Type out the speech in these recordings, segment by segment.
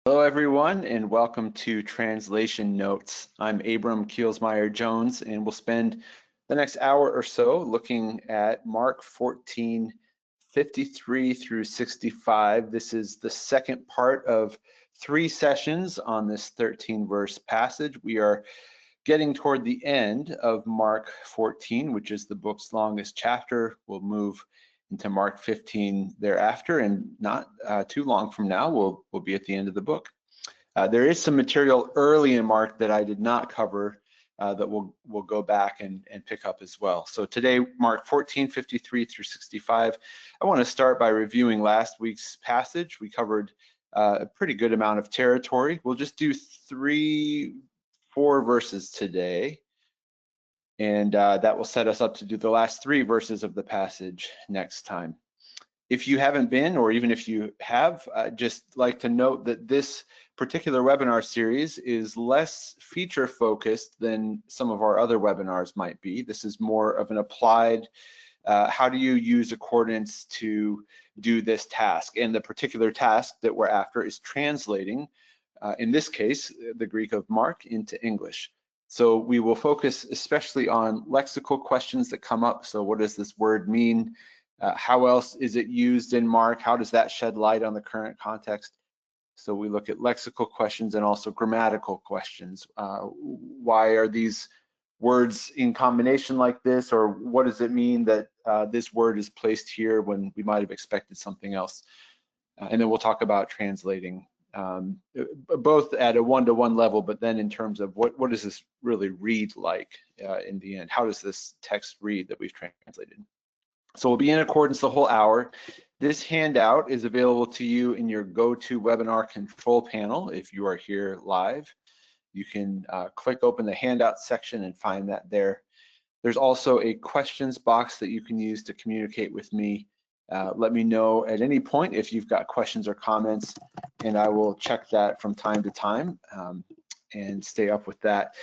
Hello, everyone, and welcome to Translation Notes. I'm Abram Kielsmeyer-Jones, and we'll spend the next hour or so looking at Mark 14:53 through 65. This is the second part of 3 sessions on this 13-verse passage. We are getting toward the end of Mark 14, which is the book's longest chapter. We'll move into Mark 15 thereafter, and not too long from now, we'll be at the end of the book. There is some material early in Mark that I did not cover that we'll go back and pick up as well. So today, Mark 14:53 through 65. I want to start by reviewing last week's passage. We covered a pretty good amount of territory. We'll just do 4 verses today, and that will set us up to do the last 3 verses of the passage next time. If you haven't been, or even if you have, just like to note that this particular webinar series is less feature focused than some of our other webinars might be. This is more of an applied, how do you use accordance to do this task? And the particular task that we're after is translating, in this case, the Greek of Mark into English. So we will focus especially on lexical questions that come up. So what does this word mean? How else is it used in Mark? How does that shed light on the current context? So we look at lexical questions and also grammatical questions. Why are these words in combination like this? Or what does it mean that this word is placed here when we might have expected something else? And then we'll talk about translating, both at a one-to-one level, but then in terms of what does this really read like in the end? How does this text read that we've translated? So we'll be in accordance the whole hour. This handout is available to you in your GoToWebinar control panel. If you are here live, you can click open the handout section and find that there. There's also a questions box that you can use to communicate with me. Let me know at any point if you've got questions or comments, and I will check that from time to time and stay up with that.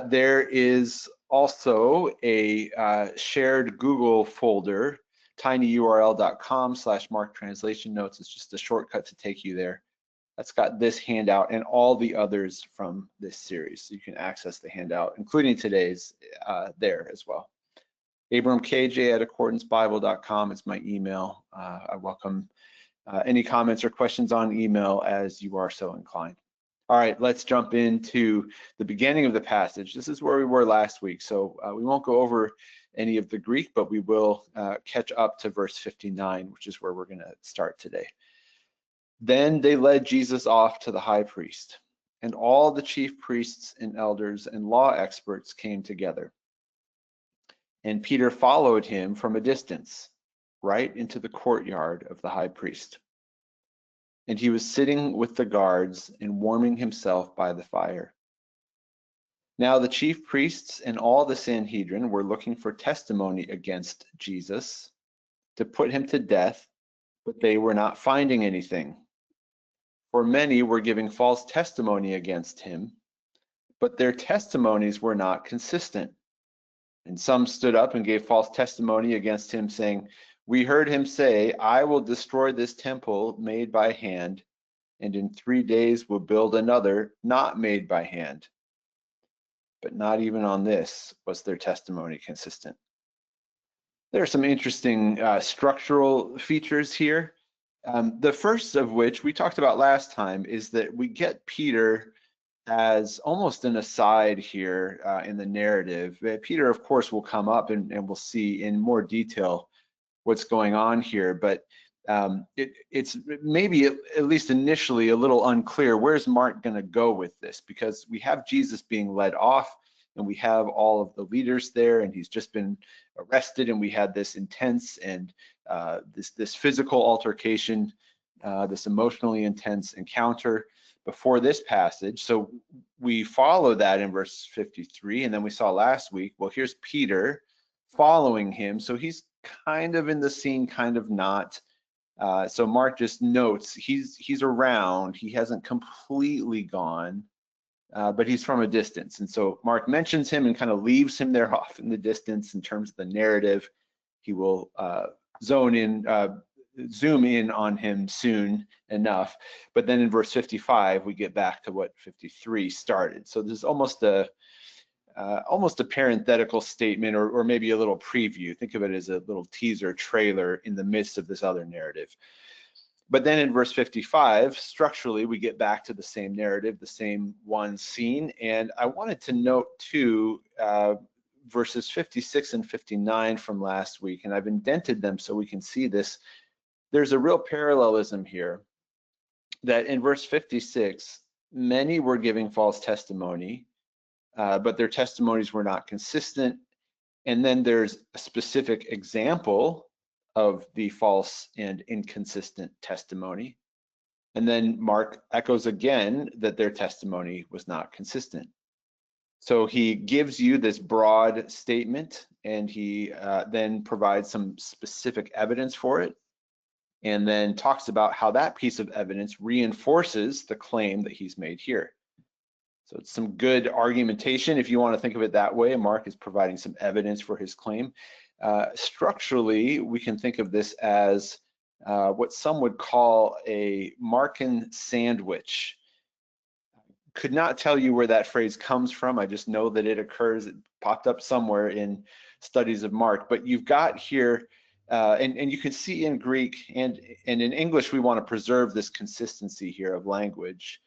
There is also a shared Google folder, tinyurl.com/Mark Translation Notes. It's just a shortcut to take you there. That's got this handout and all the others from this series. So you can access the handout, including today's, there as well. abramkj@accordancebible.com is my email. I welcome any comments or questions on email as you are so inclined. All right, let's jump into the beginning of the passage. This is where we were last week, so we won't go over any of the Greek, but we will catch up to verse 59, which is where we're going to start today. Then they led Jesus off to the high priest, and all the chief priests and elders and law experts came together. And Peter followed him from a distance, right into the courtyard of the high priest. And he was sitting with the guards and warming himself by the fire. Now the chief priests and all the Sanhedrin were looking for testimony against Jesus to put him to death, but they were not finding anything. For many were giving false testimony against him, but their testimonies were not consistent. And some stood up and gave false testimony against him, saying, "We heard him say, I will destroy this temple made by hand, and in 3 days will build another not made by hand." But not even on this was their testimony consistent. There are some interesting structural features here. The first of which we talked about last time is that we get Peter as almost an aside here in the narrative. Peter, of course, will come up and we'll see in more detail what's going on here, but it's maybe at least initially a little unclear. Where's Mark going to go with this? Because we have Jesus being led off, and we have all of the leaders there, and he's just been arrested, and we had this intense and this physical altercation, this emotionally intense encounter before this passage. So we follow that in verse 53, and then we saw last week, well, here's Peter following him. So he's kind of in the scene, kind of not. So Mark just notes he's around. He hasn't completely gone, but he's from a distance. And so Mark mentions him and kind of leaves him there off in the distance in terms of the narrative. He will zone in zoom in on him soon enough. But then in verse 55, we get back to what 53 started. So there's almost a parenthetical statement, or maybe a little preview. Think of it as a little teaser trailer in the midst of this other narrative. But then in verse 55, structurally, we get back to the same narrative, the same one scene. And I wanted to note too, verses 56 and 59 from last week, and I've indented them so we can see this. There's a real parallelism here, that in verse 56, many were giving false testimony, but their testimonies were not consistent. And then there's a specific example of the false and inconsistent testimony. And then Mark echoes again that their testimony was not consistent. So he gives you this broad statement, and he then provides some specific evidence for it, and then talks about how that piece of evidence reinforces the claim that he's made here. So it's some good argumentation, if you want to think of it that way. Mark is providing some evidence for his claim. Structurally, we can think of this as what some would call a Markan sandwich. Could not tell you where that phrase comes from. I just know that it occurs. It popped up somewhere in studies of Mark. But you've got here, and you can see in Greek and in English, we want to preserve this consistency here of language.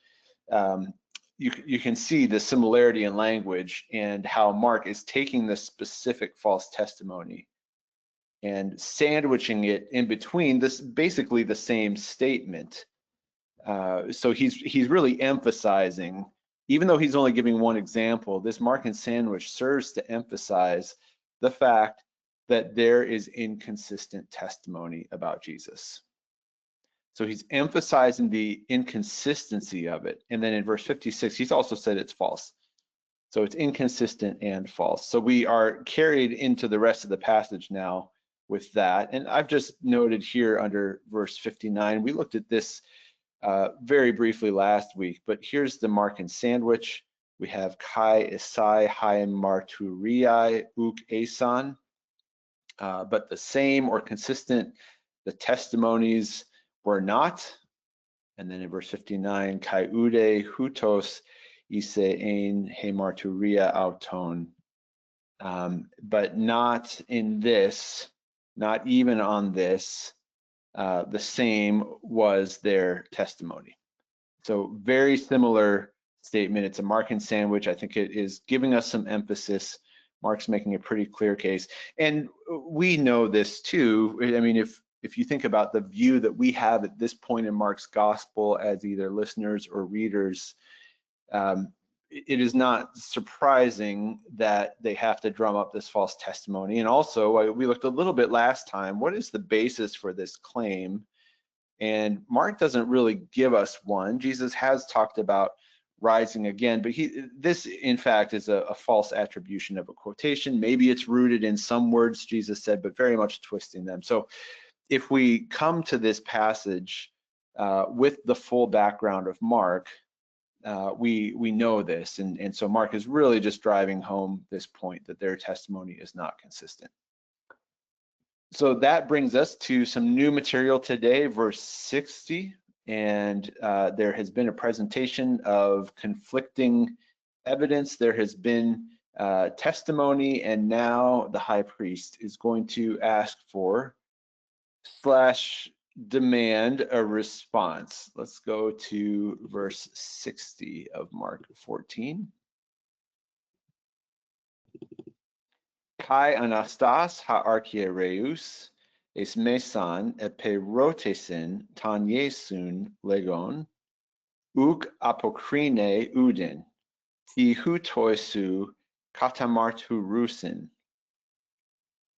You can see the similarity in language and how Mark is taking this specific false testimony and sandwiching it in between this, basically the same statement. So he's really emphasizing, even though he's only giving one example, this Markan sandwich serves to emphasize the fact that there is inconsistent testimony about Jesus. So he's emphasizing the inconsistency of it. And then in verse 56, he's also said it's false. So it's inconsistent and false. So we are carried into the rest of the passage now with that. And I've just noted here under verse 59, we looked at this very briefly last week, but here's the Markan sandwich. We have kai esai hai marturiai uk esan, but the same or consistent, the testimonies were not. And then in verse 59, kai ude hutos ise ein he marturia auton, but not in this, not even on this, the same was their testimony. So very similar statement. It's a Markan sandwich. I think it is giving us some emphasis. Mark's making a pretty clear case. And we know this too. I mean, if you think about the view that we have at this point in Mark's gospel as either listeners or readers, it is not surprising that they have to drum up this false testimony. And also, we looked a little bit last time, what is the basis for this claim? And Mark doesn't really give us one. Jesus has talked about rising again, but this in fact is a false attribution of a quotation. Maybe it's rooted in some words Jesus said, but very much twisting them. So if we come to this passage with the full background of Mark, we know this, and so Mark is really just driving home this point that their testimony is not consistent. So that brings us to some new material today, verse 60, and there has been a presentation of conflicting evidence. There has been testimony, and now the high priest is going to ask for / demand a response. Let's go to verse 60 of Mark 14. Kai anastas ha-archiereus es mesan eperotesin tanyesun legon uk apokrine udin ti hutoisu katamarturusin.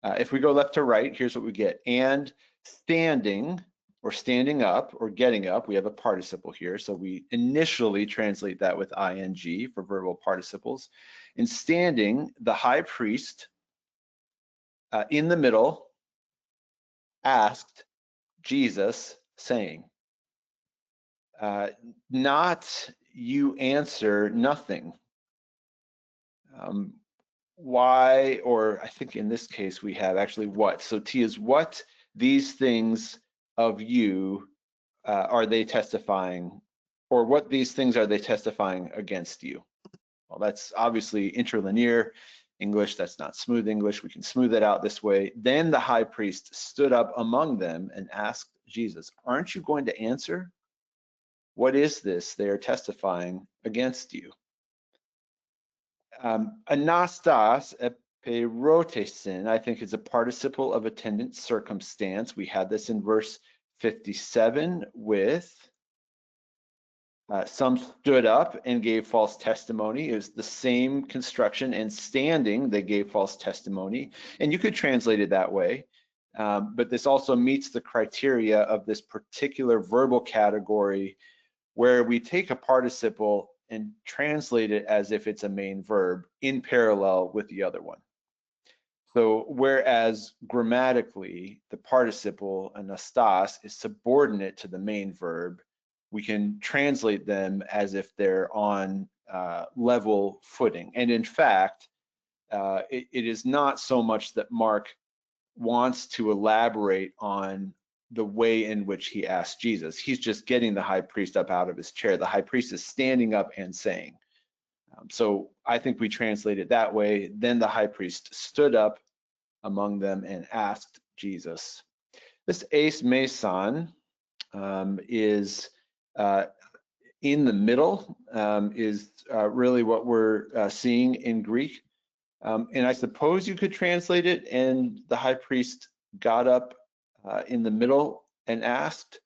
If we go left to right, here's what we get. And standing, or standing up, or getting up, we have a participle here. So we initially translate that with ing for verbal participles. In standing, the high priest in the middle asked Jesus, saying, not you answer nothing. Why, or I think in this case we have actually what. So T is what these things of you are they testifying, or what these things are they testifying against you? Well, that's obviously interlinear English. That's not smooth English. We can smooth it out this way. Then the high priest stood up among them and asked Jesus, aren't you going to answer? What is this they are testifying against you? Anastas epirotesin, I think, is a participle of attendant circumstance. We had this in verse 57 with some stood up and gave false testimony. It was the same construction, and standing, they gave false testimony. And you could translate it that way. But this also meets the criteria of this particular verbal category where we take a participle and translate it as if it's a main verb in parallel with the other one. So whereas grammatically, the participle anastas is subordinate to the main verb, we can translate them as if they're on level footing. And in fact, it is not so much that Mark wants to elaborate on the way in which he asked Jesus. He's just getting the high priest up out of his chair. The high priest is standing up and saying. So I think we translate it that way. Then the high priest stood up among them and asked Jesus. This eis meson is in the middle, is really what we're seeing in Greek. And I suppose you could translate it, and the high priest got up in the middle and asked,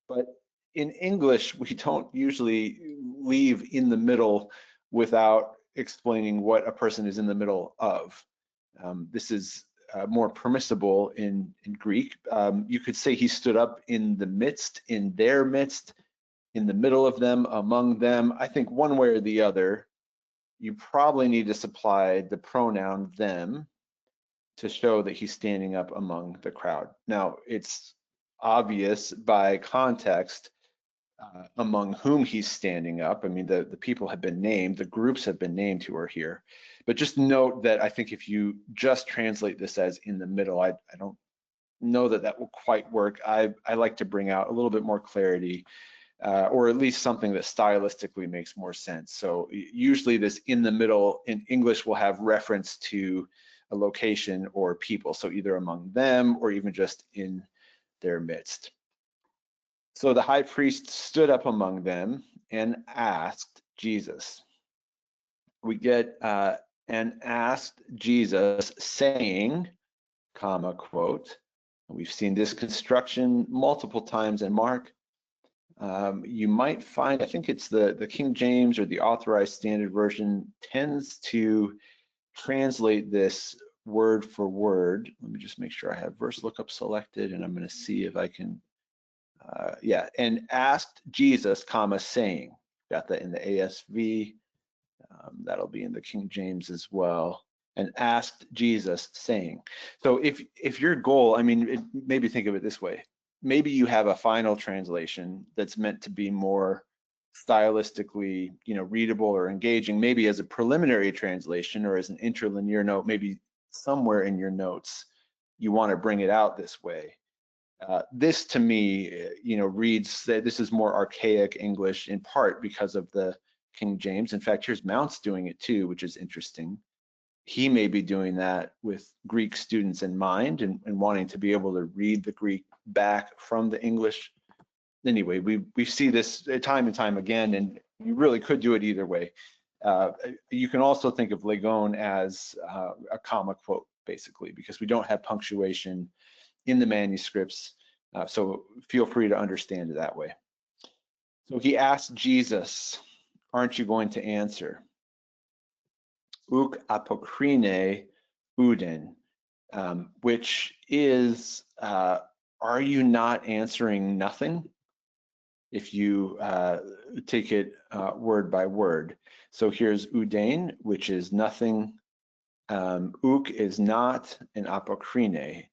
but in English, we don't usually leave in the middle without explaining what a person is in the middle of. This is more permissible in Greek. You could say he stood up in the midst, in their midst, in the middle of them, among them. I think one way or the other, you probably need to supply the pronoun them to show that he's standing up among the crowd. Now, it's obvious by context among whom he's standing up. I mean, the people have been named, the groups have been named who are here. But just note that I think if you just translate this as in the middle, I don't know that that will quite work. I like to bring out a little bit more clarity, or at least something that stylistically makes more sense. So usually this in the middle in English will have reference to a location or people. So either among them or even just in their midst. So the high priest stood up among them and asked Jesus. We get and asked Jesus, saying, comma, quote. We've seen this construction multiple times in Mark. You might find, I think it's the King James or the Authorized Standard Version tends to translate this word for word. Let me just make sure I have verse lookup selected, and I'm going to see if I can. Yeah, and asked Jesus, comma, saying. Got that in the ASV. That'll be in the King James as well. And asked Jesus, saying. So if your goal, I mean, maybe think of it this way. Maybe you have a final translation that's meant to be more stylistically, readable or engaging. Maybe as a preliminary translation or as an interlinear note, maybe somewhere in your notes you want to bring it out this way. This to me, reads that this is more archaic English in part because of the King James. In fact, here's Mounce doing it too, which is interesting. He may be doing that with Greek students in mind and wanting to be able to read the Greek back from the English. Anyway, we see this time and time again, and you really could do it either way. You can also think of Legon as a comma quote, basically, because we don't have punctuation in the manuscripts, so feel free to understand it that way. So he asked Jesus, aren't you going to answer? Uk apokrine uden, which is, are you not answering nothing? If you take it word by word. So here's uden, which is nothing. Uk is not, and apokrine,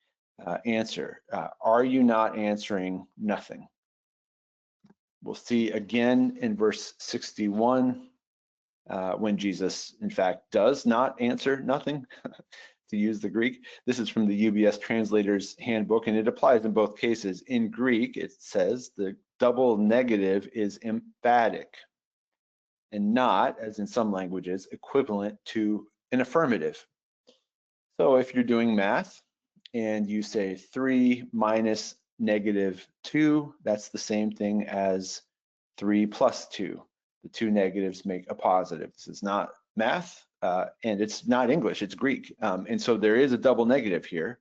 answer. Are you not answering nothing? We'll see again in verse 61 when Jesus, in fact, does not answer nothing. to use the Greek. This is from the UBS Translator's Handbook, and it applies in both cases. In Greek, it says the double negative is emphatic and not, as in some languages, equivalent to an affirmative. So if you're doing math and you say 3 minus -2, that's the same thing as 3 plus 2. The two negatives make a positive. This is not math, and it's not English, it's Greek. And so there is a double negative here,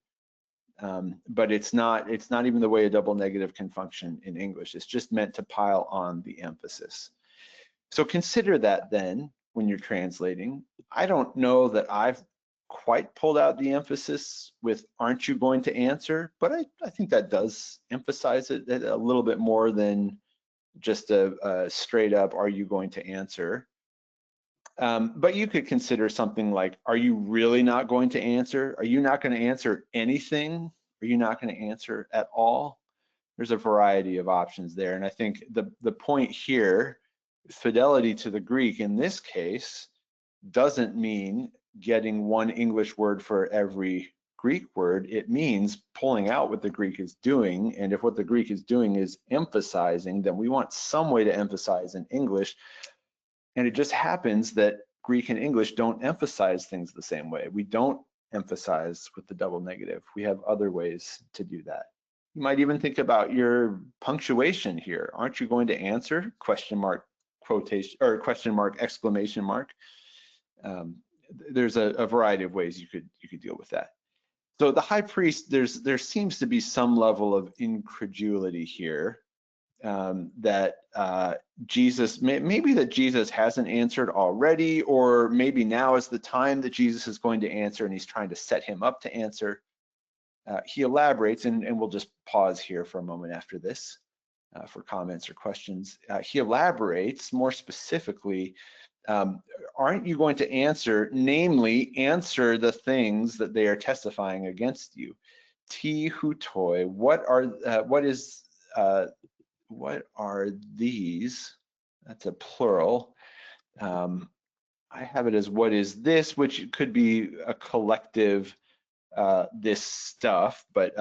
but it's not even the way a double negative can function in English. It's just meant to pile on the emphasis. So consider that then when you're translating. I don't know that I've quite pulled out the emphasis with "aren't you going to answer?" But I think that does emphasize it a little bit more than just a straight up "are you going to answer?" But you could consider something like, are you really not going to answer? Are you not going to answer anything? Are you not going to answer at all? There's a variety of options there. And I think the point here, fidelity to the Greek in this case, doesn't mean getting one English word for every Greek word. It means pulling out what the Greek is doing. And if what the Greek is doing is emphasizing, then we want some way to emphasize in English. And it just happens that Greek and English don't emphasize things the same way. We don't emphasize with the double negative. We have other ways to do that. You might even think about your punctuation here. Aren't you going to answer? Question mark, quotation, or question mark, exclamation mark. There's a variety of ways you could deal with that. So the high priest, there seems to be some level of incredulity here, that Jesus, maybe that Jesus hasn't answered already, or maybe now is the time that Jesus is going to answer and he's trying to set him up to answer. He elaborates, and we'll just pause here for a moment after this for comments or questions. He elaborates more specifically, aren't you going to answer, namely answer the things that they are testifying against you? Ti hutoi, what are these? That's a plural. I have it as what is this, which could be a collective, this stuff, but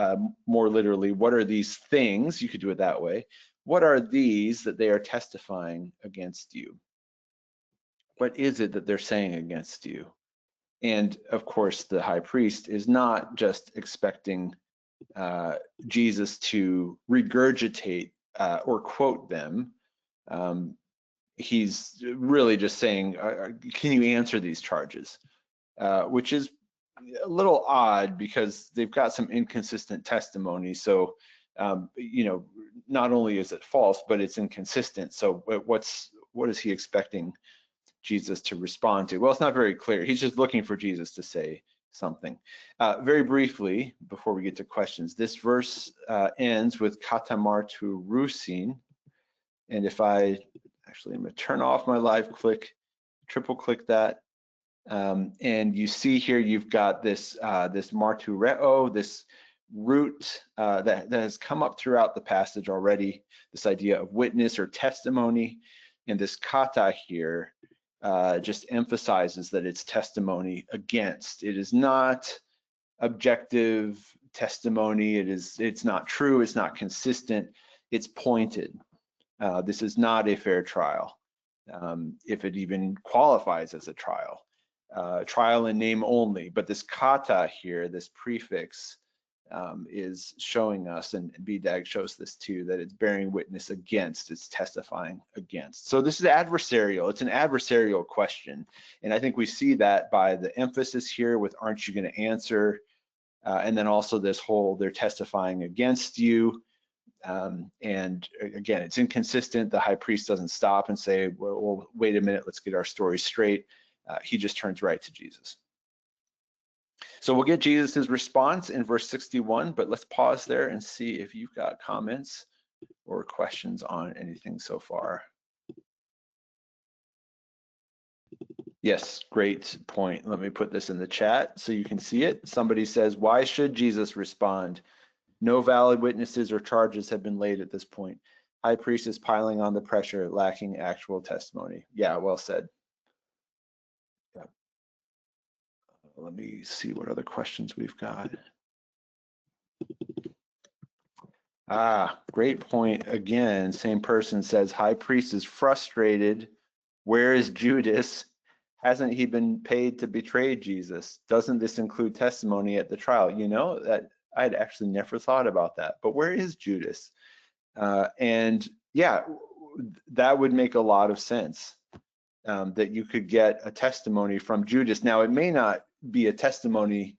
more literally, what are these things? You could do it that way. What are these that they are testifying against you? What is it that they're saying against you? And of course, the high priest is not just expecting Jesus to regurgitate or quote them. He's really just saying, can you answer these charges? Which is a little odd because they've got some inconsistent testimony. So, not only is it false, but it's inconsistent. So what is he expecting Jesus to respond to? Well, it's not very clear. He's just looking for Jesus to say something. Very briefly, before we get to questions, this verse ends with katamartu rusin. And if I'm going to turn off my live click, triple click that. And you see here, you've got this martureo, this root that has come up throughout the passage already, this idea of witness or testimony. And this kata here just emphasizes that it's testimony against. It is not objective testimony. It's not true. It's not consistent. It's pointed. This is not a fair trial, if it even qualifies as a trial. Trial in name only, but this kata here, this prefix, is showing us, and BDAG shows this too, that it's bearing witness against, it's testifying against. So this is adversarial. It's an adversarial question, and I think we see that by the emphasis here with "aren't you going to answer?" And then also this whole "they're testifying against you." And again, it's inconsistent. The high priest doesn't stop and say, well, wait a minute, let's get our story straight. He just turns right to Jesus. So we'll get Jesus's response in verse 61, but let's pause there and see if you've got comments or questions on anything so far. Yes, great point. Let me put this in the chat so you can see it. Somebody says, why should Jesus respond? No valid witnesses or charges have been laid at this point. High priest is piling on the pressure, lacking actual testimony. Yeah, well said. Yeah. Let me see what other questions we've got. Great point. Again, same person says, high priest is frustrated. Where is Judas? Hasn't he been paid to betray Jesus? Doesn't this include testimony at the trial? You know, that I'd actually never thought about that. But where is Judas? And yeah, that would make a lot of sense, that you could get a testimony from Judas. Now, it may not be a testimony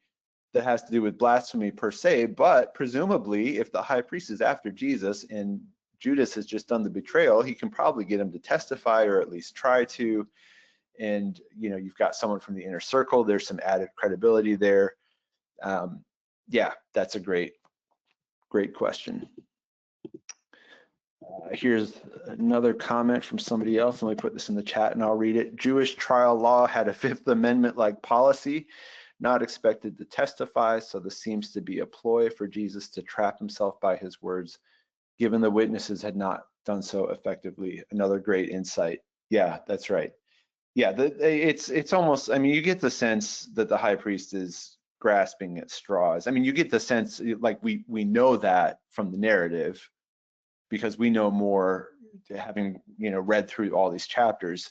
that has to do with blasphemy per se, but presumably if the high priest is after Jesus and Judas has just done the betrayal, he can probably get him to testify, or at least try to. And you know, you've got someone from the inner circle, there's some added credibility there. Yeah, that's a great question. Here's another comment from somebody else. Let me put this in the chat and I'll read it. Jewish trial law had a Fifth Amendment-like policy, not expected to testify, so this seems to be a ploy for Jesus to trap himself by his words, given the witnesses had not done so effectively. Another great insight. Yeah, that's right. Yeah, it's almost, I mean, you get the sense that the high priest is grasping at straws. I mean, you get the sense, like we know that from the narrative, because we know more, having, you know, read through all these chapters.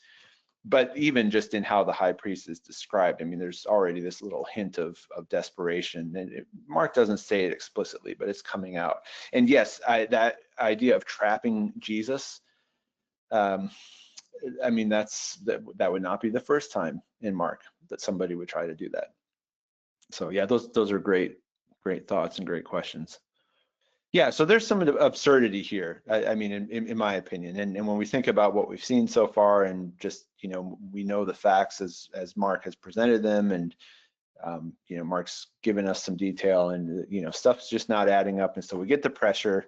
But even just in how the high priest is described, I mean, there's already this little hint of desperation. And Mark doesn't say it explicitly, but it's coming out. And yes, that idea of trapping Jesus, I mean, that would not be the first time in Mark that somebody would try to do that. So yeah, those are great thoughts and great questions. Yeah, so there's some absurdity here, I mean, in my opinion. And when we think about what we've seen so far, and just, you know, we know the facts as Mark has presented them, and you know, Mark's given us some detail, and you know, stuff's just not adding up. And so we get the pressure.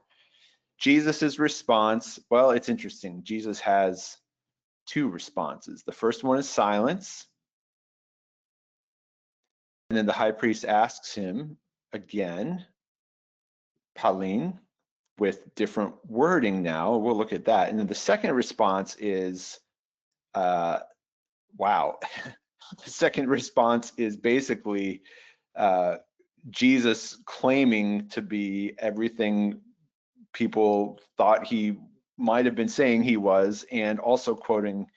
Jesus's response, well, it's interesting. Jesus has two responses. The first one is silence. And then the high priest asks him again, Pauline, with different wording now. We'll look at that. And then the second response is, wow. The second response is basically Jesus claiming to be everything people thought he might have been saying he was, and also quoting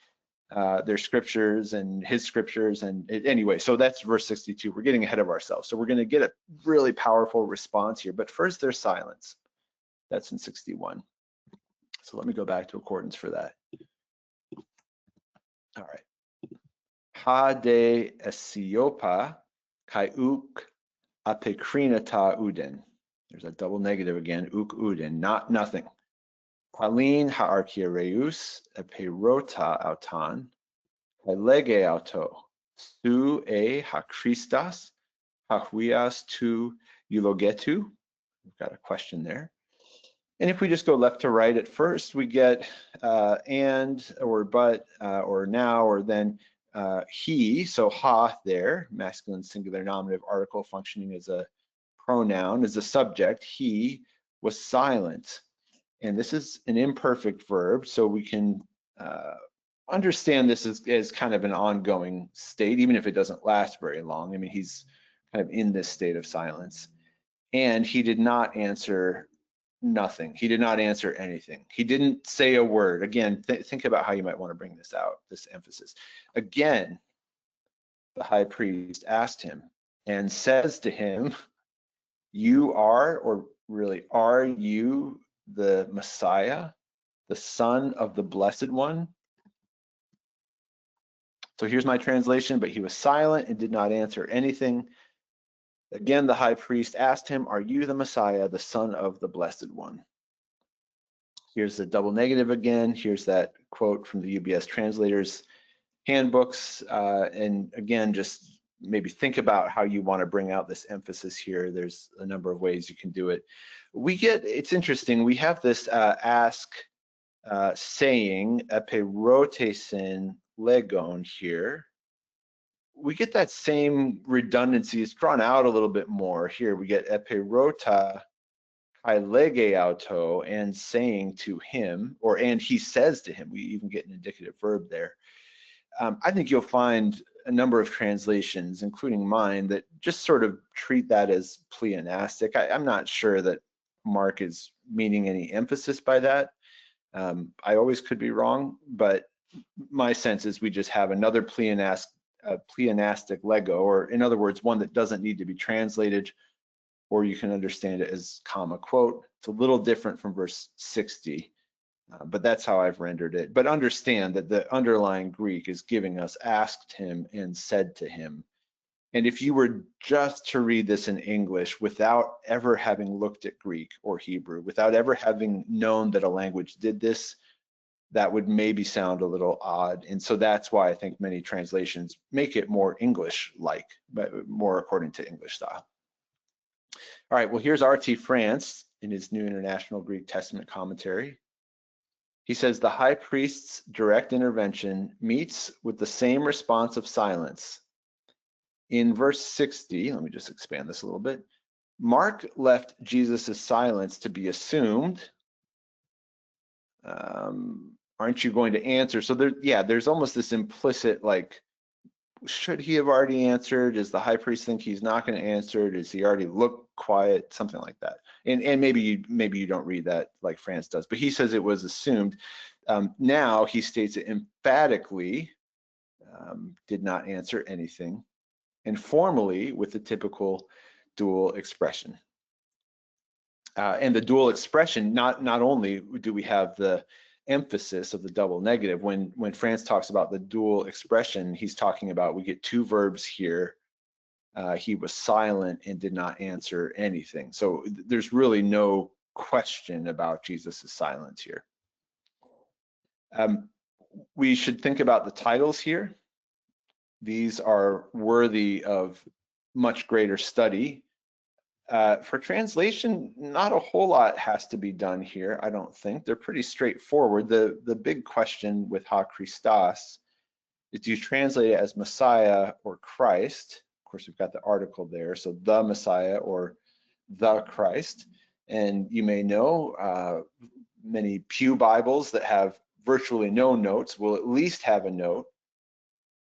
their scriptures and his scriptures. And anyway, so that's verse 62. We're getting ahead of ourselves. So we're going to get a really powerful response here. But first, there's silence. That's in 61. So let me go back to accordance for that. All right. Ha de esiopa kai uk apekrinata uden. There's a double negative again, uk uden, not nothing. Palin ha archiereus eperota autan, lege auto, su e ha Christas, ha huias tu eulogetu. We've got a question there. And if we just go left to right at first, we get and, or but, or now, or then he, so ha there, masculine singular nominative article functioning as a pronoun, as a subject. He was silent. And this is an imperfect verb, so we can understand this as kind of an ongoing state, even if it doesn't last very long. I mean, he's kind of in this state of silence. And he did not answer nothing. He did not answer anything. He didn't say a word. Again, think about how you might want to bring this out, this emphasis. Again, the high priest asked him and says to him, you are, or really, are you the Messiah, the Son of the Blessed One? So here's my translation, but he was silent and did not answer anything. Again, the high priest asked him, are you the Messiah, the Son of the Blessed One? Here's the double negative again. Here's that quote from the UBS translators handbooks. And again, just maybe think about how you want to bring out this emphasis here. There's a number of ways you can do it. It's interesting, we have this ask saying, eperotesen legon here. We get that same redundancy. It's drawn out a little bit more here. We get eperota kai lege auto, and saying to him, or and he says to him. We even get an indicative verb there. I think you'll find a number of translations, including mine, that just sort of treat that as pleonastic. I'm not sure that Mark is meaning any emphasis by that. I always could be wrong, but my sense is we just have another pleonastic lego, or in other words, one that doesn't need to be translated, or you can understand it as comma quote. It's a little different from verse 60, but that's how I've rendered it. But understand that the underlying Greek is giving us asked him and said to him. And if you were just to read this in English without ever having looked at Greek or Hebrew, without ever having known that a language did this, that would maybe sound a little odd. And so that's why I think many translations make it more English-like, but more according to English style. All right, well, here's R.T. France in his New International Greek Testament Commentary. He says, the high priest's direct intervention meets with the same response of silence. In verse 60, let me just expand this a little bit. Mark left Jesus' silence to be assumed. Aren't you going to answer? So there's almost this implicit, like, should he have already answered? Does the high priest think he's not going to answer? Does he already look quiet? Something like that. And maybe you don't read that like France does, but he says it was assumed. Now he states it emphatically, did not answer anything, and formally with the typical dual expression. And the dual expression, not only do we have the emphasis of the double negative, when France talks about the dual expression, he's talking about, we get two verbs here. He was silent and did not answer anything. So there's really no question about Jesus' silence here. We should think about the titles here. These are worthy of much greater study. For translation, not a whole lot has to be done here, I don't think. They're pretty straightforward. The big question with Ha Christos is, do you translate it as Messiah or Christ? Of course, we've got the article there, so the Messiah or the Christ. And you may know many Pew Bibles that have virtually no notes will at least have a note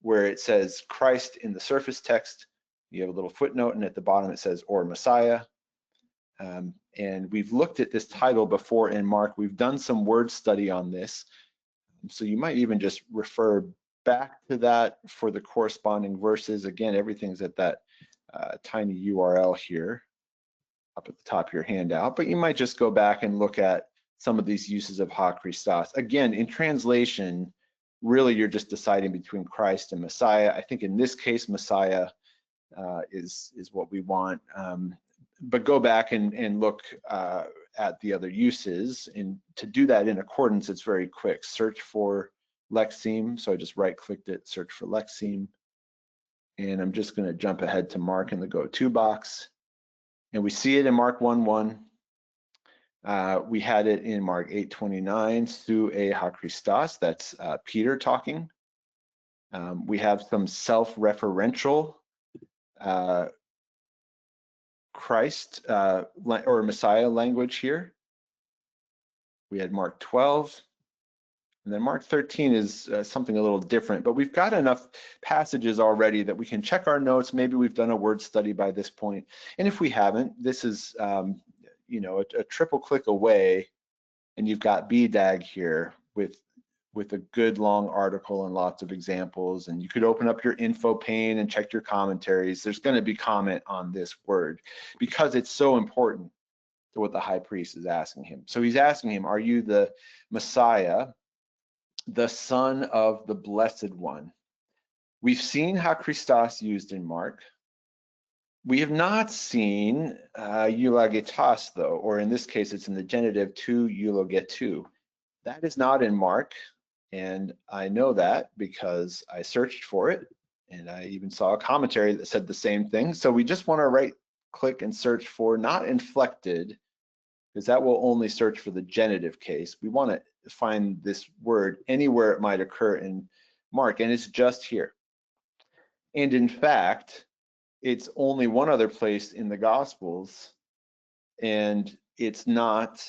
where it says Christ in the surface text. You have a little footnote, and at the bottom it says or Messiah. And we've looked at this title before in Mark. We've done some word study on this. So you might even just refer back to that for the corresponding verses. Again, everything's at that tiny URL here up at the top of your handout, but you might just go back and look at some of these uses of Ha Christos. Again, in translation, really you're just deciding between Christ and Messiah. I think in this case, Messiah is what we want. But go back and look at the other uses. And to do that in accordance, it's very quick. Search for lexeme. So I just right-clicked it, search for lexeme. And I'm just going to jump ahead to Mark in the go-to box. And we see it in Mark 1:1. We had it in Mark 8:29, Sou e ha Christos. That's Peter talking. We have some self-referential Christ or Messiah language here. We had Mark 12, and then Mark 13 is something a little different, but we've got enough passages already that we can check our notes. Maybe we've done a word study by this point, and if we haven't, this is a triple click away, and you've got BDAG here with a good long article and lots of examples, and you could open up your info pane and check your commentaries. There's going to be comment on this word because it's so important to what the high priest is asking him. So he's asking him, are you the Messiah, the Son of the Blessed One? We've seen Ha Christos used in Mark. We have not seen eulogetos though, or in this case, it's in the genitive to eulogetu. That is not in Mark. And I know that because I searched for it, and I even saw a commentary that said the same thing. So we just want to right-click and search for not inflected, because that will only search for the genitive case. We want to find this word anywhere it might occur in Mark, and it's just here. And in fact, it's only one other place in the Gospels, and it's not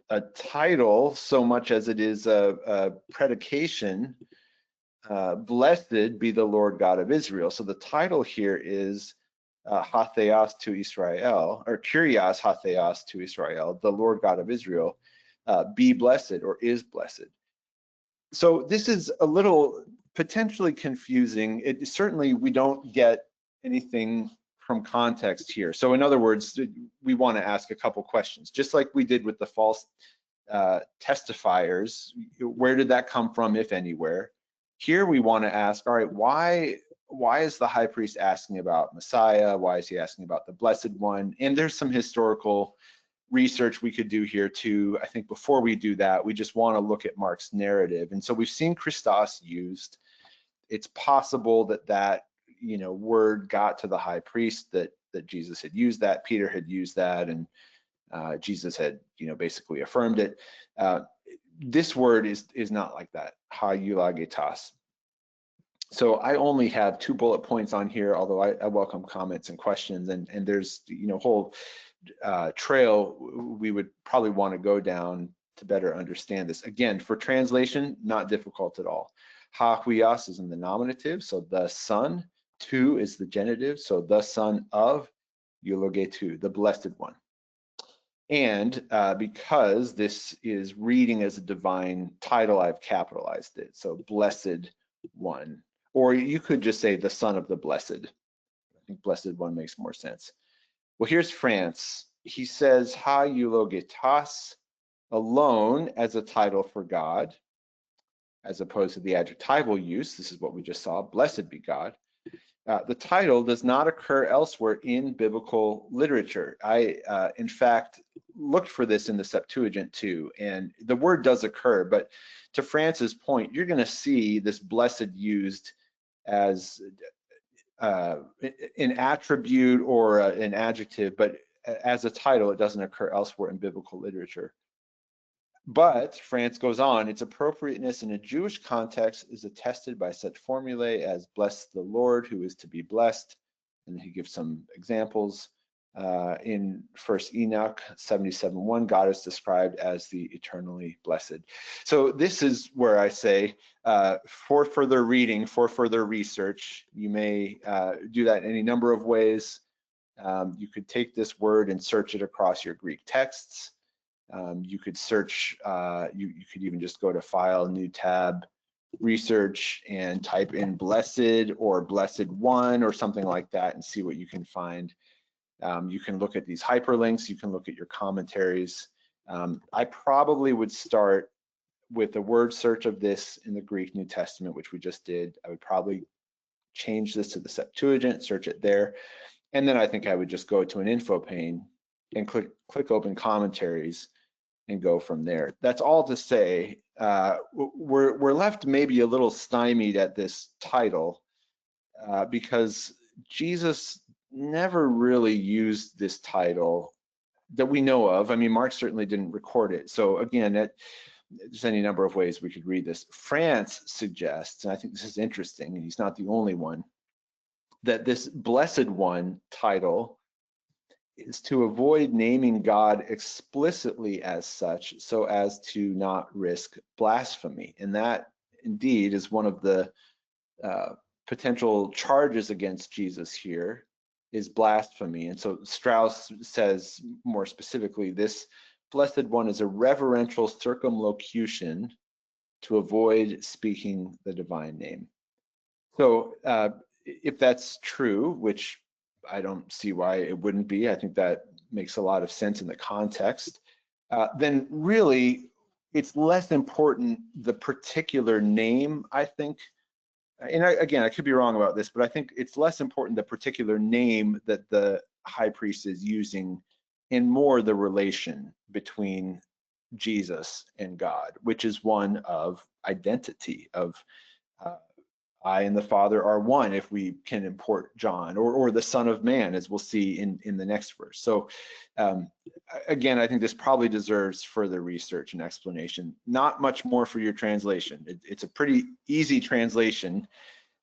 a title so much as it is a predication blessed be the Lord God of Israel. So the title here is Hatheos to Israel, or Kyrios Hatheos to Israel, the Lord God of Israel, be blessed or is blessed. So this is a little potentially confusing. Certainly we don't get anything from context here. So in other words, we want to ask a couple questions, just like we did with the false testifiers. Where did that come from, if anywhere? Here we want to ask, all right, why is the high priest asking about Messiah? Why is he asking about the Blessed One? And there's some historical research we could do here too. I think before we do that, we just want to look at Mark's narrative. And so we've seen Christos used. It's possible that word got to the high priest, that Jesus had used that, Peter had used that, and Jesus had basically affirmed it. This word is not like that, ha eulagetos. So I only have 2 bullet points on here, although I welcome comments and questions, and there's whole trail we would probably want to go down to better understand this. Again, for translation, not difficult at all. Ha huios is in the nominative, so the son. Tu is the genitive, so the son of eulogetu, the blessed one. And because this is reading as a divine title, I've capitalized it. So blessed one, or you could just say the son of the blessed. I think blessed one makes more sense. Well, here's France. He says ha eulogetas alone as a title for God, as opposed to the adjectival use. This is what we just saw, blessed be God. The title does not occur elsewhere in biblical literature. I, in fact, looked for this in the Septuagint too, and the word does occur, but to France's point, you're going to see this blessed used as an attribute or an adjective, but as a title, it doesn't occur elsewhere in biblical literature. But France goes on, its appropriateness in a Jewish context is attested by such formulae as bless the Lord who is to be blessed. And he gives some examples. In 1 Enoch 77:1, God is described as the eternally blessed. So this is where I say, for further reading, for further research, you may do that in any number of ways. You could take this word and search it across your Greek texts. You could search, you could even just go to File, New Tab, Research, and type in Blessed or Blessed One or something like that and see what you can find. You can look at these hyperlinks, you can look at your commentaries. I probably would start with a word search of this in the Greek New Testament, which we just did. I would probably change this to the Septuagint, search it there. And then I think I would just go to an info pane and click open commentaries and go from there. That's all to say, we're left maybe a little stymied at this title because Jesus never really used this title that we know of. I mean, Mark certainly didn't record it. So again, there's any number of ways we could read this. France suggests, and I think this is interesting, and he's not the only one, that this blessed one title is to avoid naming God explicitly as such so as to not risk blasphemy. And that indeed is one of the potential charges against Jesus here, is blasphemy. And so Strauss says more specifically, this blessed one is a reverential circumlocution to avoid speaking the divine name. So if that's true, which I don't see why it wouldn't be, I think that makes a lot of sense in the context, then really it's less important the particular name, I think. And again, I could be wrong about this, but I think it's less important the particular name that the high priest is using and more the relation between Jesus and God, which is one of identity, of I and the Father are one, if we can import John, or the Son of Man, as we'll see in the next verse. So again, I think this probably deserves further research and explanation. Not much more for your translation. It's a pretty easy translation,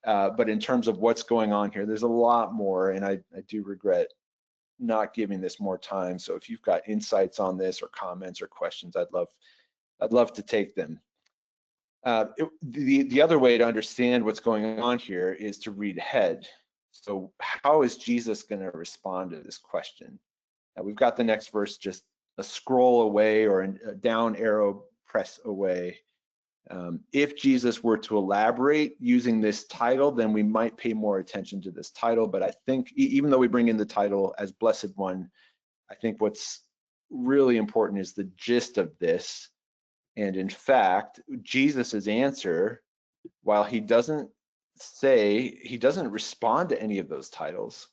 but in terms of what's going on here, there's a lot more, and I do regret not giving this more time. So if you've got insights on this or comments or questions, I'd love to take them. The other way to understand what's going on here is to read ahead. So how is Jesus going to respond to this question? We've got the next verse just a scroll away or a down arrow press away. If Jesus were to elaborate using this title, then we might pay more attention to this title. But I think even though we bring in the title as Blessed One, I think what's really important is the gist of this. And in fact, Jesus's answer, while he doesn't respond to any of those titles,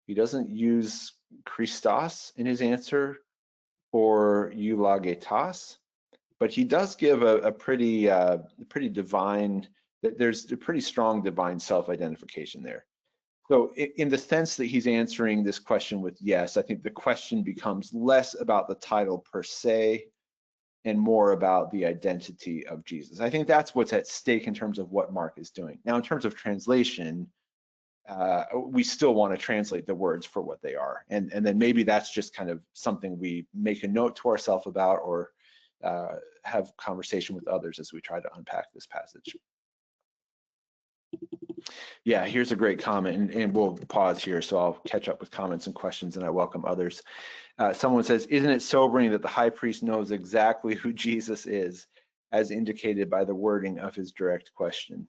he doesn't use Christos in his answer or eulogetos, but he does give a pretty divine, there's a pretty strong divine self-identification there. So in the sense that he's answering this question with yes, I think the question becomes less about the title per se and more about the identity of Jesus. I think that's what's at stake in terms of what Mark is doing. Now, in terms of translation, we still want to translate the words for what they are. And then maybe that's just kind of something we make a note to ourselves about or have conversation with others as we try to unpack this passage. Yeah, here's a great comment, and we'll pause here, so I'll catch up with comments and questions, and I welcome others. Someone says, isn't it sobering that the high priest knows exactly who Jesus is, as indicated by the wording of his direct question?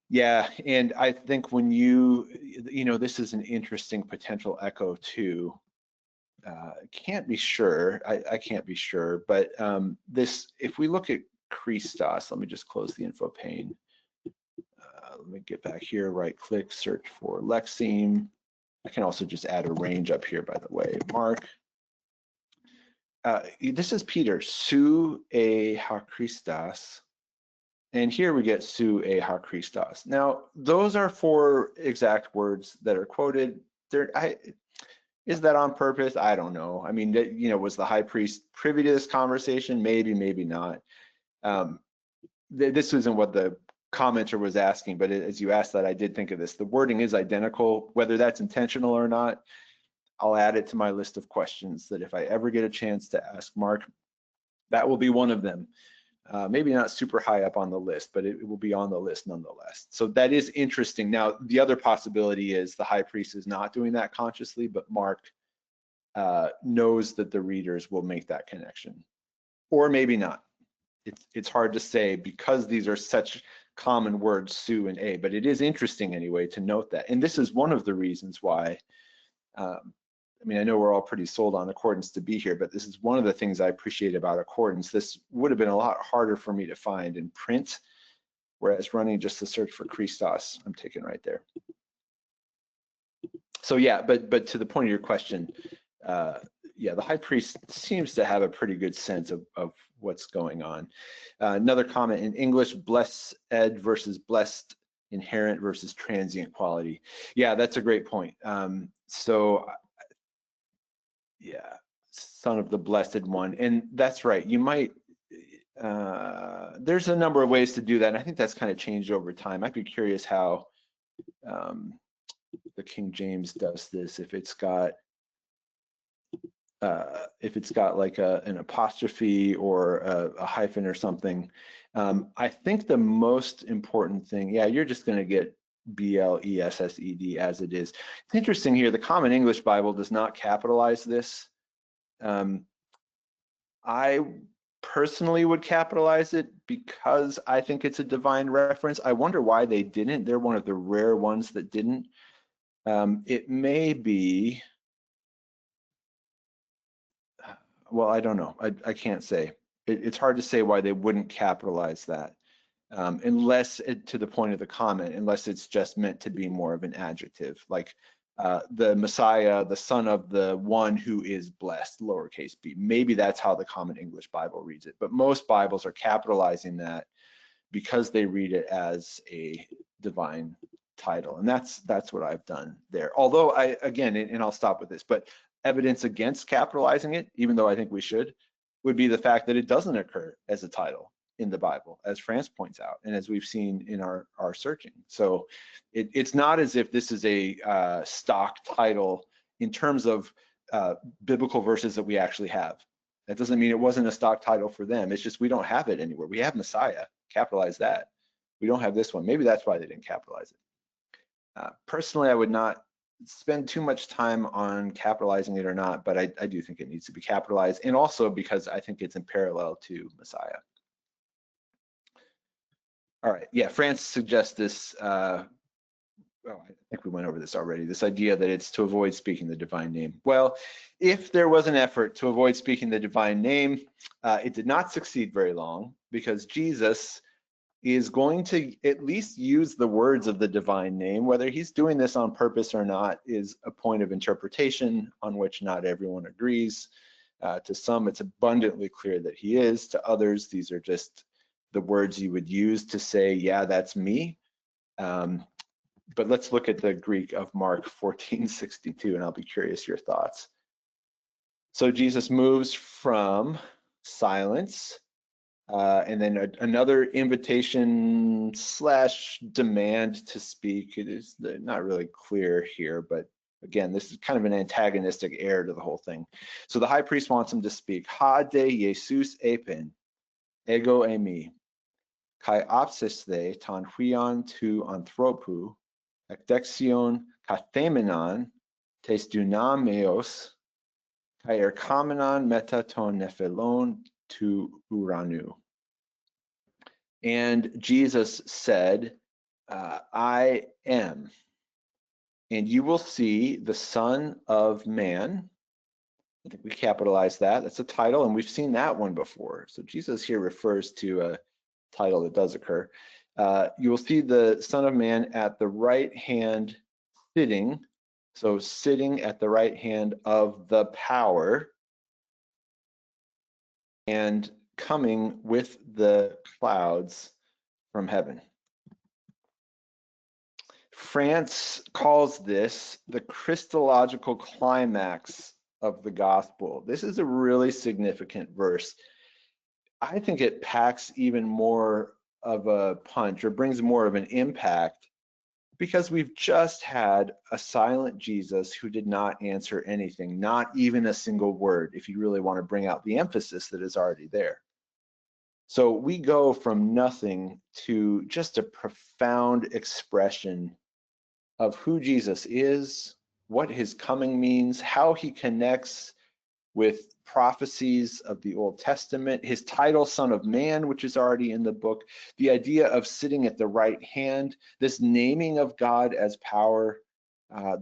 Yeah, and I think when this is an interesting potential echo too. Can't be sure, I can't be sure, but if we look at Christos, let me just close the info pane. Let me get back here, right click, search for lexeme. I can also just add a range up here, by the way. Mark, this is Peter, su e ha Christos. And here we get su e ha Christos. Now, those are 4 exact words that are quoted. Is that on purpose? I don't know. I mean, was the high priest privy to this conversation? Maybe, maybe not. This isn't what the commenter was asking, but as you asked that, I did think of this. The wording is identical, whether that's intentional or not. I'll add it to my list of questions that if I ever get a chance to ask Mark, that will be one of them. Maybe not super high up on the list, but it will be on the list nonetheless. So that is interesting. Now, the other possibility is the high priest is not doing that consciously, but Mark knows that the readers will make that connection, or maybe not. It's hard to say because these are such common words, su and a, but it is interesting anyway to note that. And this is one of the reasons why, I mean, I know we're all pretty sold on accordance to be here, but this is one of the things I appreciate about accordance. This would have been a lot harder for me to find in print, whereas running just the search for Christos, I'm taking right there. So yeah, but to the point of your question, yeah, the high priest seems to have a pretty good sense of what's going on. Another comment in English, blessed versus blessed, inherent versus transient quality. Yeah, that's a great point. So yeah, son of the blessed one. And that's right, you might, there's a number of ways to do that. And I think that's kind of changed over time. I'd be curious how the King James does this, if it's got like an apostrophe or a hyphen or something. I think the most important thing, yeah, you're just going to get B-L-E-S-S-E-D as it is. It's interesting here, the Common English Bible does not capitalize this. I personally would capitalize it because I think it's a divine reference. I wonder why they didn't. They're one of the rare ones that didn't. It may be, well, I don't know. I can't say. It's hard to say why they wouldn't capitalize that, unless to the point of the comment, unless it's just meant to be more of an adjective, like the Messiah, the son of the one who is blessed, lowercase b. Maybe that's how the Common English Bible reads it, but most Bibles are capitalizing that because they read it as a divine title, and that's what I've done there. Although again, and I'll stop with this, but evidence against capitalizing it, even though I think we should, would be the fact that it doesn't occur as a title in the Bible, as France points out, and as we've seen in our searching. So it's not as if this is a stock title in terms of biblical verses that we actually have. That doesn't mean it wasn't a stock title for them. It's just we don't have it anywhere. We have Messiah, capitalize that. We don't have this one. Maybe that's why they didn't capitalize it. Personally, I would not spend too much time on capitalizing it or not, but I do think it needs to be capitalized, and also because I think it's in parallel to Messiah. All right, yeah, France suggests this, I think we went over this already, this idea that it's to avoid speaking the divine name. Well, if there was an effort to avoid speaking the divine name, it did not succeed very long, because Jesus is going to at least use the words of the divine name. Whether he's doing this on purpose or not is a point of interpretation on which not everyone agrees. To some, it's abundantly clear that he is. To others, these are just the words you would use to say, yeah, that's me. But let's look at the Greek of Mark 14:62, and I'll be curious your thoughts. So Jesus moves from silence, and then another invitation / demand to speak. It is not really clear here, but again, this is kind of an antagonistic air to the whole thing. So the high priest wants him to speak. Ha de Jesus epen, ego emi, kai opsiste ton huion tu anthropu, ekdexion kathemenon tes dunameos, kai erkamenon meta ton nephelon tu uranu. And Jesus said, I am, and you will see the Son of Man. I think we capitalized that. That's a title, and we've seen that one before. So Jesus here refers to a title that does occur. You will see the Son of Man at the right hand sitting. So sitting at the right hand of the power, and coming with the clouds from heaven. France calls this the Christological climax of the gospel. This is a really significant verse. I think it packs even more of a punch, or brings more of an impact, because we've just had a silent Jesus who did not answer anything, not even a single word, if you really want to bring out the emphasis that is already there. So we go from nothing to just a profound expression of who Jesus is, what his coming means, how he connects with prophecies of the Old Testament, his title, Son of Man, which is already in the book, the idea of sitting at the right hand, this naming of God as power,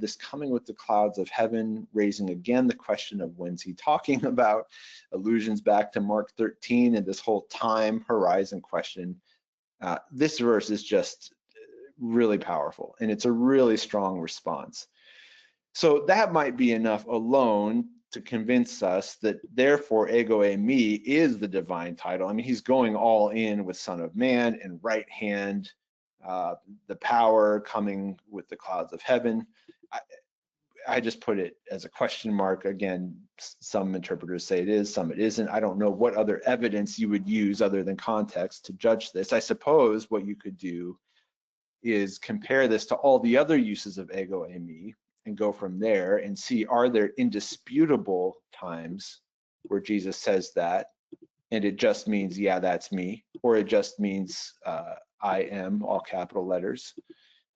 this coming with the clouds of heaven, raising again the question of when's he talking about, allusions back to Mark 13 and this whole time horizon question. This verse is just really powerful, and it's a really strong response. So that might be enough alone to convince us that therefore ego eimi is the divine title. I mean, he's going all in with Son of Man and right hand, the power coming with the clouds of heaven. I just put it as a question mark. Again, some interpreters say it is, some it isn't. I don't know what other evidence you would use other than context to judge this. I suppose what you could do is compare this to all the other uses of ego eimi and go from there and see, are there indisputable times where Jesus says that and it just means, yeah, that's me, or it just means I am, all capital letters.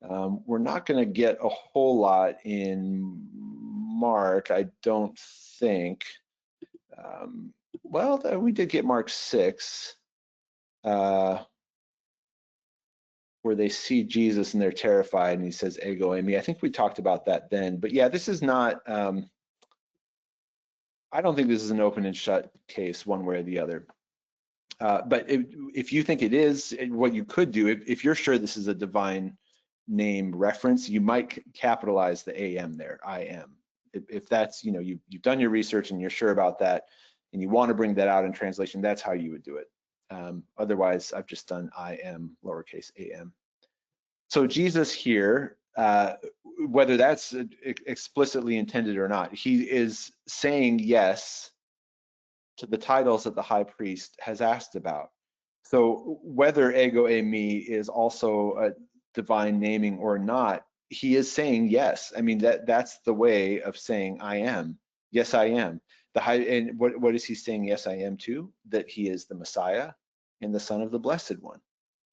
We're not going to get a whole lot in Mark, I don't think. Well, we did get Mark 6. Where they see Jesus and they're terrified, and he says, ego eimi. I think we talked about that then. But yeah, this is not, I don't think this is an open and shut case one way or the other. But if you think it is, what you could do, if you're sure this is a divine name reference, you might capitalize the AM there, I am. If that's, you've done your research and you're sure about that, and you want to bring that out in translation, that's how you would do it. Otherwise, I've just done I am, lowercase am. So Jesus here, whether that's explicitly intended or not, he is saying yes to the titles that the high priest has asked about. So whether ego eimi is also a divine naming or not, he is saying yes. I mean, that's the way of saying I am. Yes, I am. And what is he saying? Yes, I am too. That he is the Messiah and the Son of the Blessed One.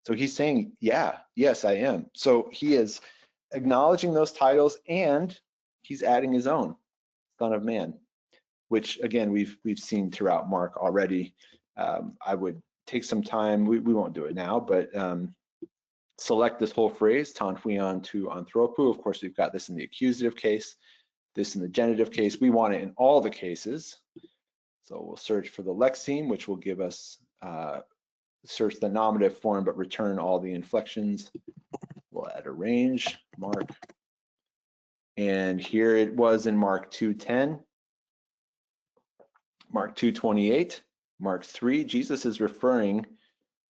So he's saying, yeah, yes, I am. So he is acknowledging those titles, and he's adding his own, Son of Man, which again we've seen throughout Mark already. I would take some time. We won't do it now, but select this whole phrase, ton huion to anthropu. Of course, we've got this in the accusative case, this in the genitive case. We want it in all the cases. So we'll search for the lexeme, which will give us search the nominative form, but return all the inflections. We'll add a range, Mark. And here it was in Mark 2:10, Mark 2:28, Mark 3. Jesus is referring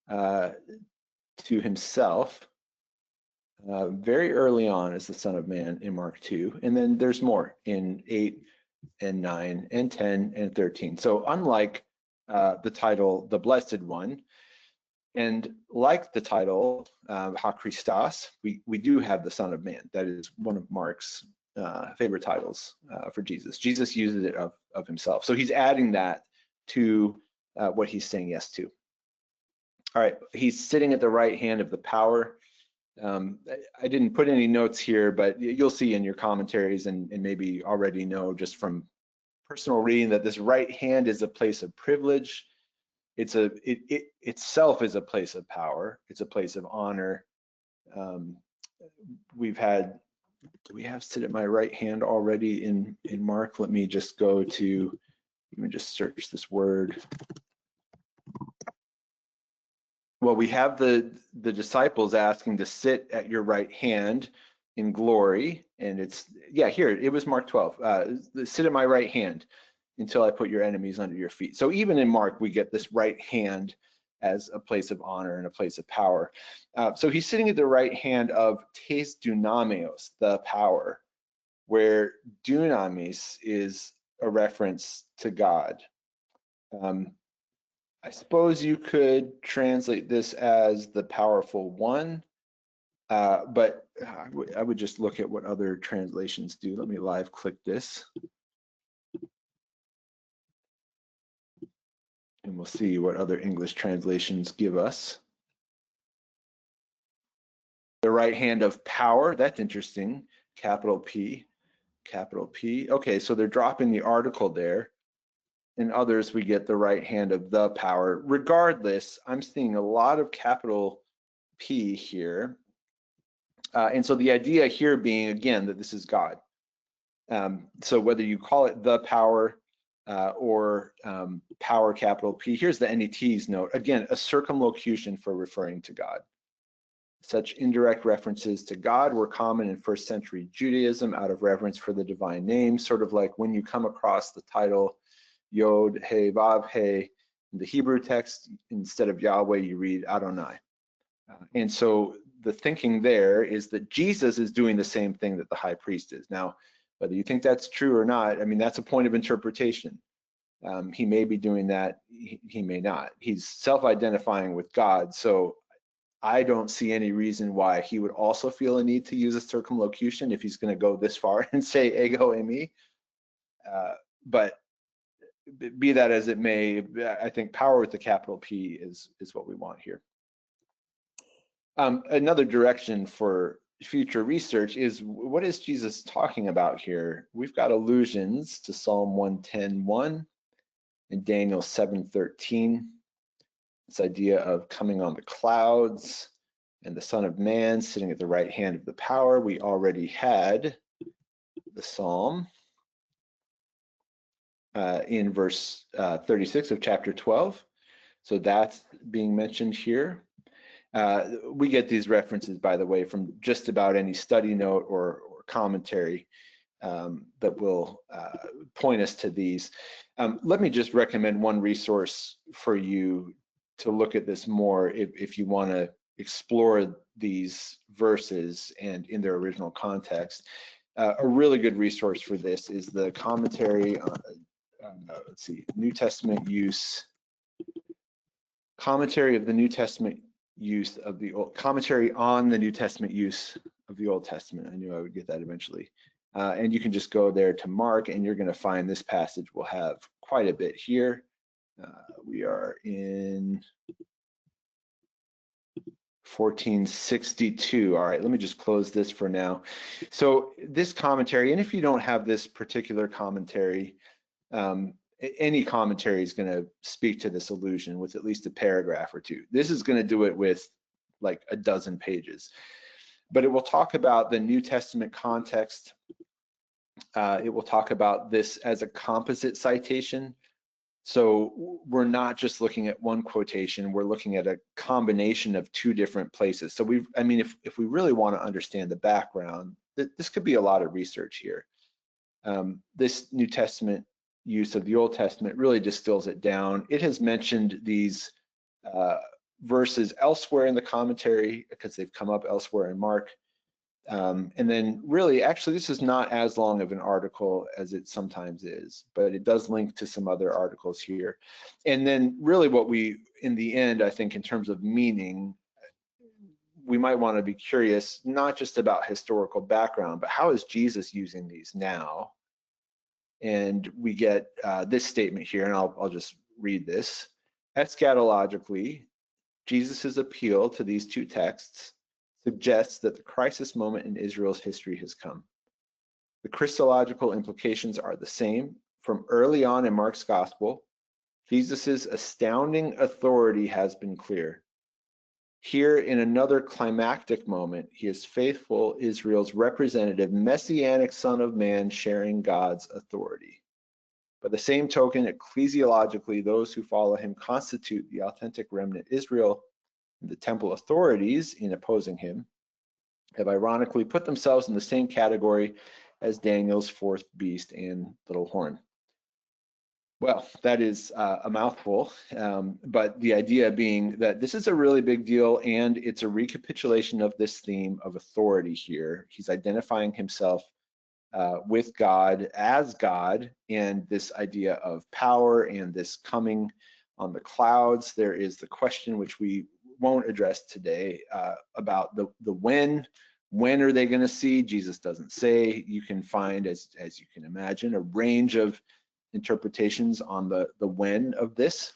to himself very early on as the Son of Man in Mark 2. And then there's more in 8 and 9 and 10 and 13. So unlike the title, the Blessed One, and like the title, Ha Christos, we do have the Son of Man. That is one of Mark's favorite titles for Jesus. Jesus uses it of himself. So he's adding that to what he's saying yes to. All right, he's sitting at the right hand of the power. I didn't put any notes here, but you'll see in your commentaries and maybe already know just from personal reading that this right hand is a place of privilege. It itself is a place of power. It's a place of honor. Do we have sit at my right hand already in Mark? Let me just go to, let me just search this word. Well, we have the disciples asking to sit at your right hand in glory, and it's, yeah, here, it was Mark 12. Sit at my right hand until I put your enemies under your feet. So even in Mark, we get this right hand as a place of honor and a place of power. So he's sitting at the right hand of tes dunameos, the power, where dunamis is a reference to God. I suppose you could translate this as the powerful one, but I would just look at what other translations do. Let me live click this. And we'll see what other English translations give us. The right hand of power, that's interesting. Capital P, capital P. Okay, so they're dropping the article there. In others, we get the right hand of the power. Regardless, I'm seeing a lot of capital P here. And so the idea here being, again, that this is God. So whether you call it the power or power capital P, here's the NET's note. Again, a circumlocution for referring to God. Such indirect references to God were common in first century Judaism out of reverence for the divine name, sort of like when you come across the title Yod, He, Vav, He, in the Hebrew text, instead of Yahweh, you read Adonai. And so the thinking there is that Jesus is doing the same thing that the high priest is. Now, whether you think that's true or not, I mean, that's a point of interpretation. He may be doing that, he may not. He's self-identifying with God, so I don't see any reason why he would also feel a need to use a circumlocution if he's going to go this far and say ego eimi. But be that as it may, I think power with the capital P is what we want here. Another direction for future research is, what is Jesus talking about here? We've got allusions to Psalm 110:1 and Daniel 7:13. This idea of coming on the clouds and the Son of Man sitting at the right hand of the power. We already had the Psalm in verse 36 of chapter 12. So that's being mentioned here. We get these references, by the way, from just about any study note or commentary that will point us to these. Let me just recommend one resource for you to look at this more if you want to explore these verses and in their original context. A really good resource for this is the commentary on, let's see, New Testament use, commentary of the New Testament use of the Old, commentary on the New Testament use of the Old Testament. I knew I would get that eventually. And you can just go there to Mark and you're going to find this passage will have quite a bit here. We are in 1462. All right, let me just close this for now. So this commentary, and if you don't have this particular commentary, any commentary is going to speak to this illusion with at least a paragraph or two. This is going to do it with like a dozen pages. But it will talk about the New Testament context. It will talk about this as a composite citation. So we're not just looking at one quotation, we're looking at a combination of two different places. So I mean, if we really want to understand the background, this could be a lot of research here. This New Testament use of the Old Testament really distills it down. It has mentioned these verses elsewhere in the commentary because they've come up elsewhere in Mark. And then really, actually, this is not as long of an article as it sometimes is, but it does link to some other articles here. And then really what we, in the end, I think in terms of meaning, we might want to be curious, not just about historical background, but how is Jesus using these now? And we get this statement here, and I'll just read this. Eschatologically, Jesus's appeal to these two texts suggests that the crisis moment in Israel's history has come. The Christological implications are the same. From early on in Mark's gospel, Jesus's astounding authority has been clear. Here, in another climactic moment, he is faithful Israel's representative, messianic Son of Man sharing God's authority. By the same token, ecclesiologically, those who follow him constitute the authentic remnant Israel. The temple authorities, in opposing him, have ironically put themselves in the same category as Daniel's fourth beast and little horn. Well, that is a mouthful, but the idea being that this is a really big deal, and it's a recapitulation of this theme of authority here. He's identifying himself with God as God, and this idea of power and this coming on the clouds. There is the question, which we won't address today, about the when. When are they going to see? Jesus doesn't say. You can find, as you can imagine, a range of interpretations on the when of this.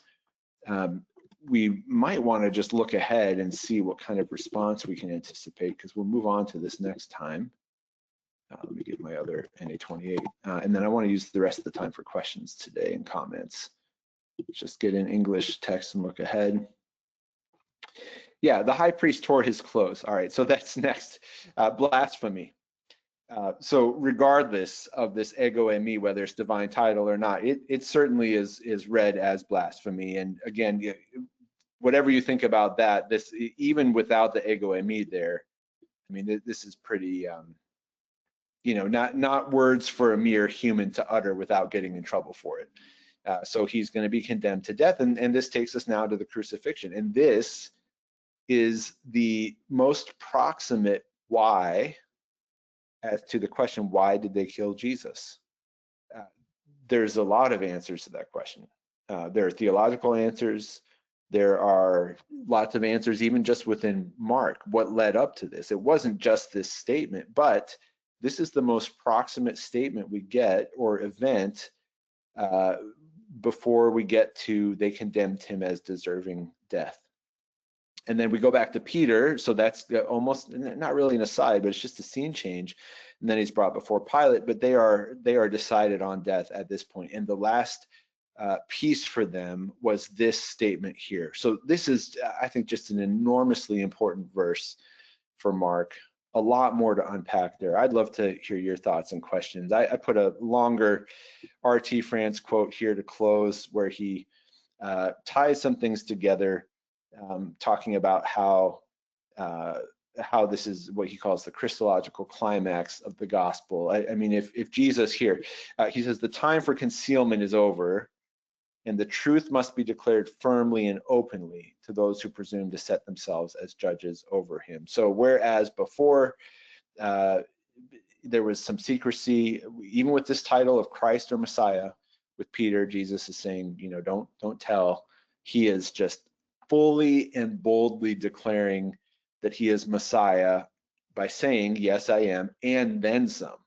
We might want to just look ahead and see what kind of response we can anticipate, because we'll move on to this next time. Let me get my other NA28, and then I want to use the rest of the time for questions today and comments. Let's just get in English text and look ahead. Yeah, the high priest tore his clothes. All right, so that's next. Blasphemy. So regardless of this ego eimi, whether it's divine title or not, it certainly is read as blasphemy. And again, whatever you think about that, this, even without the ego eimi there, I mean, this is pretty, you know, not words for a mere human to utter without getting in trouble for it. So he's going to be condemned to death, and this takes us now to the crucifixion. And this is the most proximate why as to the question, why did they kill Jesus? There's a lot of answers to that question. There are theological answers. There are lots of answers even just within Mark, what led up to this. It wasn't just this statement, but this is the most proximate statement we get, or event, before we get to they condemned him as deserving death. And then we go back to Peter, so that's almost not really an aside, but it's just a scene change. And then he's brought before Pilate, but they are decided on death at this point. And the last piece for them was this statement here. So this is, I think, just an enormously important verse for Mark. A lot more to unpack there. I'd love to hear your thoughts and questions. I put a longer R.T. France quote here to close, where he ties some things together. Talking about how this is what he calls the Christological climax of the gospel. I mean, if Jesus here, he says the time for concealment is over, and the truth must be declared firmly and openly to those who presume to set themselves as judges over him. So whereas before there was some secrecy, even with this title of Christ or Messiah, with Peter, Jesus is saying, you know, don't tell. He is just fully and boldly declaring that he is Messiah by saying, yes, I am, and then some.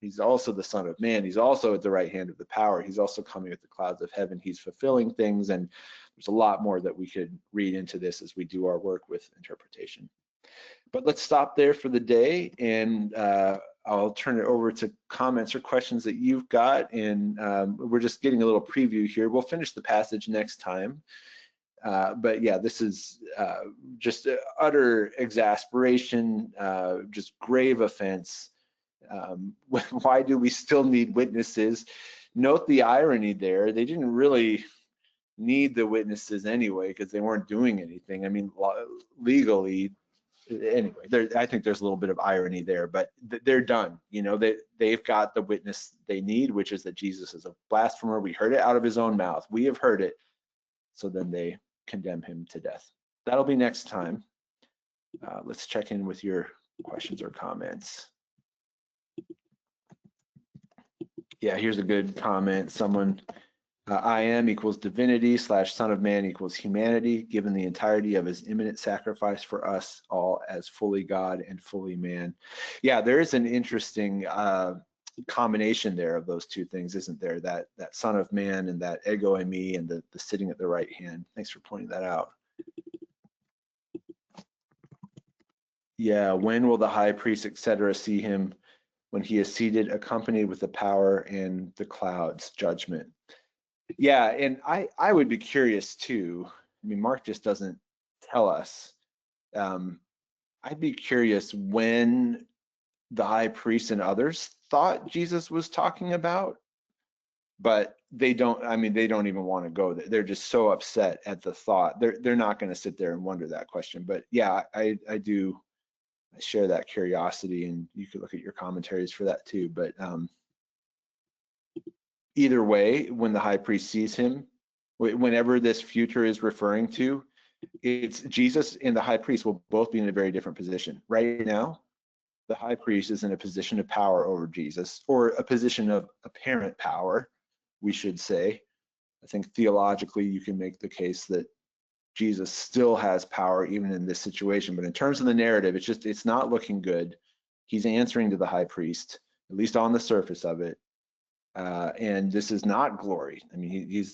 He's also the Son of Man. He's also at the right hand of the power. He's also coming with the clouds of heaven. He's fulfilling things, and there's a lot more that we could read into this as we do our work with interpretation. But let's stop there for the day, and I'll turn it over to comments or questions that you've got, and we're just getting a little preview here. We'll finish the passage next time. But yeah, this is just utter exasperation, just grave offense. Why do we still need witnesses? Note the irony there. They didn't really need the witnesses anyway because they weren't doing anything. I mean, legally, anyway, I think there's a little bit of irony there, but they're done. You know, they've got the witness they need, which is that Jesus is a blasphemer. We heard it out of his own mouth. We have heard it. So then they condemn him to death. That'll be next time. Let's check in with your questions or comments. Yeah, here's a good comment. Someone, I am equals divinity / Son of Man equals humanity, given the entirety of his imminent sacrifice for us all as fully God and fully man. Yeah, there is an interesting combination there of those two things, isn't there? That Son of Man and that ego eimi and the sitting at the right hand. Thanks for pointing that out. Yeah, when will the high priest, etc., see him? When he is seated, accompanied with the power and the clouds, judgment. Yeah, and I would be curious too. I mean, Mark just doesn't tell us. I'd be curious when the high priest and others thought Jesus was talking about, but they don't. I mean, they don't even want to go there. They're just so upset at the thought. They're not going to sit there and wonder that question. But yeah, I do. I share that curiosity, and you could look at your commentaries for that too. But either way, when the high priest sees him, whenever this future is referring to, it's Jesus and the high priest will both be in a very different position. Right now, the high priest is in a position of power over Jesus, or a position of apparent power, we should say. I think theologically, you can make the case that Jesus still has power even in this situation. But in terms of the narrative, it's not looking good. He's answering to the high priest, at least on the surface of it. And this is not glory. I mean,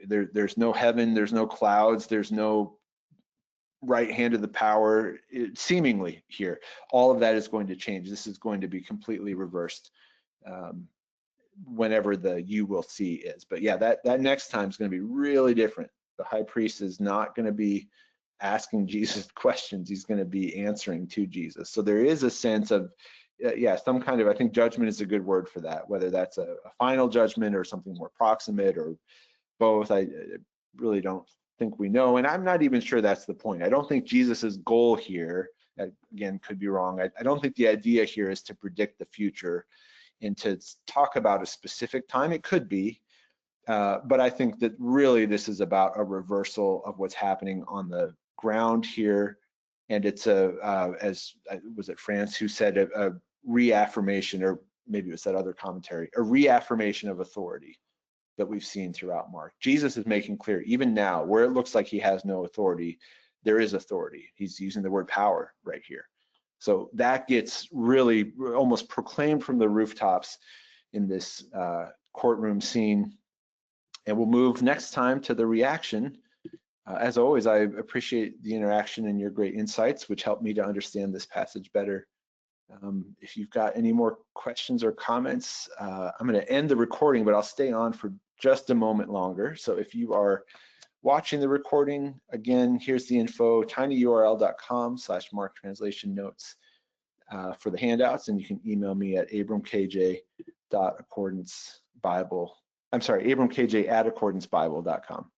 there's no heaven, there's no clouds, there's no right hand of the power, seemingly here. All of that is going to change. This is going to be completely reversed whenever the you will see is. But yeah, that next time is going to be really different. The high priest is not going to be asking Jesus questions. He's going to be answering to Jesus. So there is a sense of, yeah, some kind of, I think judgment is a good word for that, whether that's a final judgment or something more proximate or both. I really don't think we know. And I'm not even sure that's the point. I don't think Jesus's goal here, again, could be wrong. I don't think the idea here is to predict the future and to talk about a specific time. It could be. But I think that really this is about a reversal of what's happening on the ground here. And it's as was it France who said, a reaffirmation, or maybe it was that other commentary, a reaffirmation of authority that we've seen throughout Mark. Jesus is making clear, even now, where it looks like he has no authority, there is authority. He's using the word power right here. So that gets really almost proclaimed from the rooftops in this courtroom scene. And we'll move next time to the reaction. As always, I appreciate the interaction and your great insights, which help me to understand this passage better. If you've got any more questions or comments, I'm going to end the recording, but I'll stay on for just a moment longer. So if you are watching the recording, again, here's the info, tinyurl.com/marktranslationnotes for the handouts, and you can email me at abramkj.accordancebible. I'm sorry, abramkj@accordancebible.com.